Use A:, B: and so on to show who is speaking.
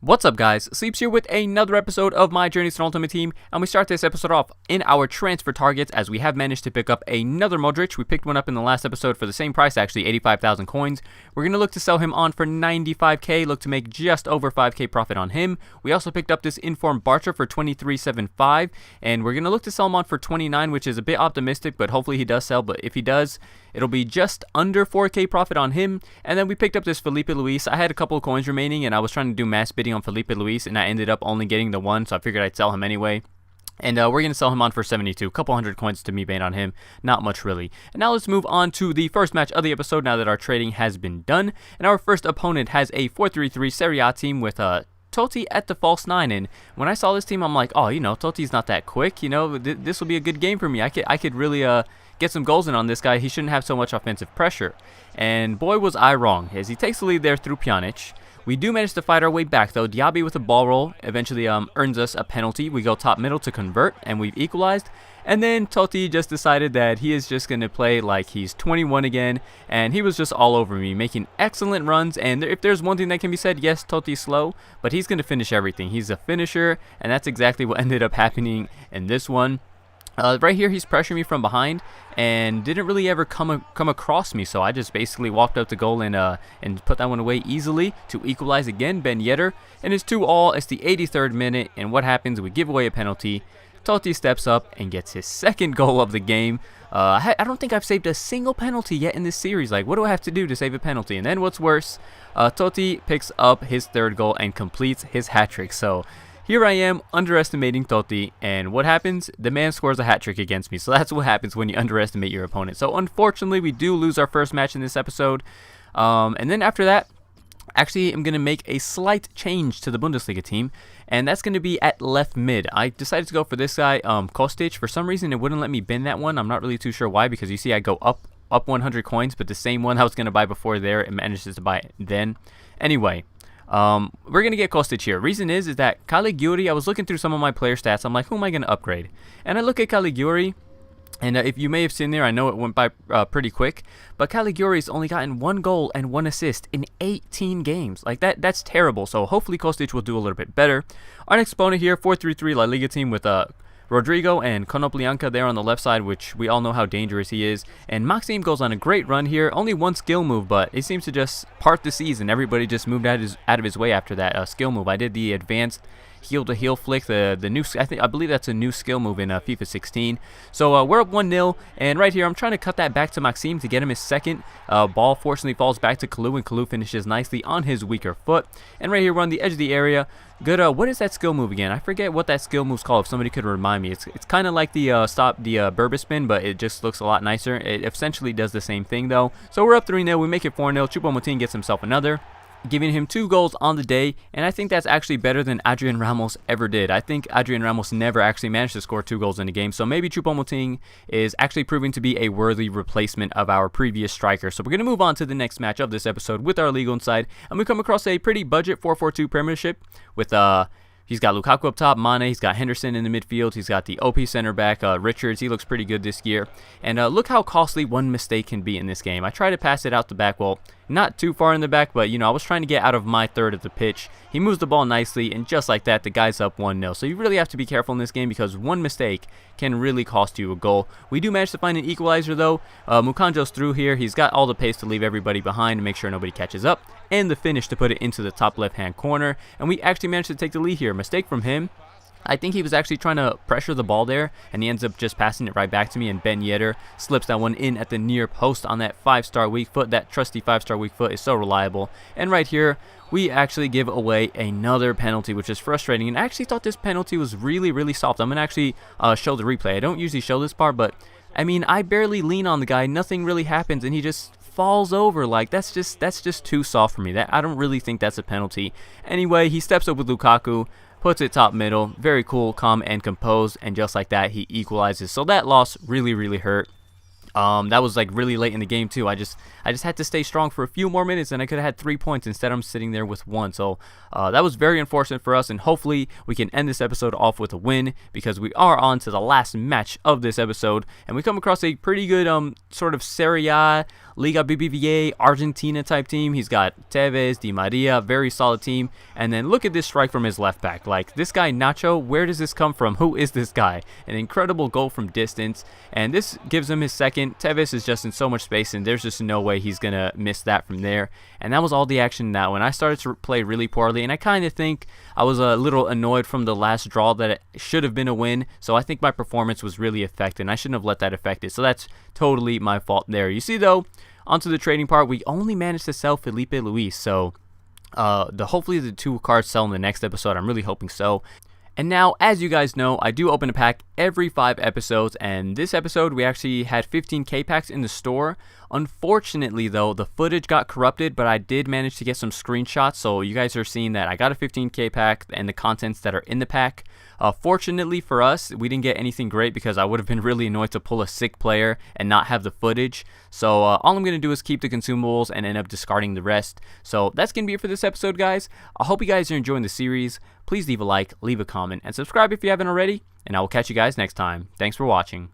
A: What's up, guys? Sleepz here with another episode of My Journey to Ultimate Team, and we start this episode off in our transfer targets as we have managed to pick up another Modric. We picked one up in the last episode for the same price, actually 85,000 coins. We're going to look to sell him on for 95k, look to make just over 5k profit on him. We also picked up this informed Bartra for 23.75, and we're going to look to sell him on for 29, which is a bit optimistic, but hopefully he does sell. But if he does, it'll be just under 4k profit on him. And then we picked up this Felipe Luis. I had a couple of coins remaining, and I was trying to do mass bidding on Felipe Luis, and I ended up only getting the one, so I figured I'd sell him anyway. And we're going to sell him on for 72. A couple hundred coins to me made on him. Not much, really. And now let's move on to the first match of the episode now that our trading has been done. And our first opponent has a 4-3-3 Serie A team with Totti at the false 9, and when I saw this team, I'm like, oh, Totti's not that quick. This will be a good game for me. I could really get some goals in on this guy. He shouldn't have so much offensive pressure. And boy, was I wrong, as he takes the lead there through Pjanic. We do manage to fight our way back, though. Diaby with a ball roll eventually earns us a penalty. We go top middle to convert, and we've equalized. And then Totti just decided that he is just going to play like he's 21 again, and he was just all over me, making excellent runs. And if there's one thing that can be said, yes, Totti's slow, but he's going to finish everything. He's a finisher, and that's exactly what ended up happening in this one. Right here, he's pressuring me from behind and didn't really ever come across me, so I just basically walked up to goal and put that one away easily to equalize again. Ben Yedder, and it's 2-2. It's the 83rd minute, and what happens? We give away a penalty. Totti steps up and gets his second goal of the game. I don't think I've saved a single penalty yet in this series. Like, what do I have to do to save a penalty? And then what's worse, Totti picks up his third goal and completes his hat-trick. So here I am underestimating Totti, and what happens? The man scores a hat-trick against me. So that's what happens when you underestimate your opponent. So unfortunately, we do lose our first match in this episode. And then after that, actually, I'm going to make a slight change to the Bundesliga team, and that's going to be at left mid. I decided to go for this guy, Kostic. For some reason, it wouldn't let me bin that one. I'm not really too sure why, because you see I go up 100 coins, but the same one I was going to buy before there, it manages to buy it then. Anyway, we're going to get Kostic here. Reason is that Caligiuri, I was looking through some of my player stats. I'm like, who am I going to upgrade? And I look at Caligiuri, and if you may have seen there, I know it went by pretty quick, but Caligiuri's only gotten 1 goal and 1 assist in 18 games. Like, that's terrible. So hopefully Kostic will do a little bit better. Our next opponent here, 4-3-3 La Liga team with Rodrigo and Konoplyanka there on the left side, which we all know how dangerous he is. And Maxim goes on a great run here. Only one skill move, but it seems to just part the seas, and everybody just moved out of his way after that skill move. I did the advanced heel-to-heel flick, the new, I believe that's a new skill move in FIFA 16. So we're up 1-0, and right here I'm trying to cut that back to Maxim to get him his second. Ball fortunately falls back to Kalou, and Kalou finishes nicely on his weaker foot. And right here we're on the edge of the area. Good. What is that skill move again? I forget what that skill move's called. If somebody could remind me, it's kind of like the Berba spin, but it just looks a lot nicer. It essentially does the same thing though. So we're up 3-0. We make it 4-0. Choupo-Moting gets himself another, giving him 2 goals on the day, and I think that's actually better than Adrian Ramos ever did. I think Adrian Ramos never actually managed to score 2 goals in a game, so maybe Choupo-Moting is actually proving to be a worthy replacement of our previous striker. So we're going to move on to the next match of this episode with our legal inside, and we come across a pretty budget 4-4-2 Premiership with he's got Lukaku up top, Mane, he's got Henderson in the midfield, he's got the OP center back, Richards, he looks pretty good this year. And look how costly one mistake can be in this game. I try to pass it out the back, well, not too far in the back, but, I was trying to get out of my third of the pitch. He moves the ball nicely, and just like that, the guy's up 1-0. So you really have to be careful in this game, because one mistake can really cost you a goal. We do manage to find an equalizer, though. Mukanjo's through here. He's got all the pace to leave everybody behind and make sure nobody catches up, and the finish to put it into the top left-hand corner. And we actually managed to take the lead here. Mistake from him. I think he was actually trying to pressure the ball there, and he ends up just passing it right back to me, and Ben Yedder slips that one in at the near post on that 5-star weak foot. That trusty 5-star weak foot is so reliable. And right here, we actually give away another penalty, which is frustrating. And I actually thought this penalty was really, really soft. I'm going to actually show the replay. I don't usually show this part, but, I mean, I barely lean on the guy. Nothing really happens, and he just falls over. Like, that's just too soft for me. I don't really think that's a penalty. Anyway, he steps up with Lukaku, puts it top middle, very cool, calm, and composed, and just like that, he equalizes. So that loss really, really hurt. That was like really late in the game too. I just had to stay strong for a few more minutes, and I could have had 3 points. Instead, I'm sitting there with 1. So that was very unfortunate for us, and hopefully we can end this episode off with a win, because we are on to the last match of this episode, and we come across a pretty good sort of Serie A, Liga BBVA, Argentina type team. He's got Tevez, Di Maria, very solid team. And then look at this strike from his left back. Like, this guy Nacho, where does this come from? Who is this guy? An incredible goal from distance, and this gives him his second. Tevez is just in so much space, and there's just no way he's gonna miss that from there. And that was all the action in that one. I started to play really poorly, and I kind of think I was a little annoyed from the last draw that it should have been a win. So I think my performance was really affected, and I shouldn't have let that affect it. So that's totally my fault there. You see though, onto the trading part, we only managed to sell Felipe Luis. So hopefully the 2 cards sell in the next episode. I'm really hoping so. And now, as you guys know, I do open a pack every 5 episodes, and this episode we actually had 15k packs in the store. Unfortunately though, the footage got corrupted, but I did manage to get some screenshots, so you guys are seeing that I got a 15k pack and the contents that are in the pack. Fortunately for us, we didn't get anything great, because I would have been really annoyed to pull a sick player and not have the footage. So all I'm going to do is keep the consumables and end up discarding the rest. So that's going to be it for this episode, guys. I hope you guys are enjoying the series. Please leave a like, leave a comment, and subscribe if you haven't already, and I will catch you guys next time. Thanks for watching.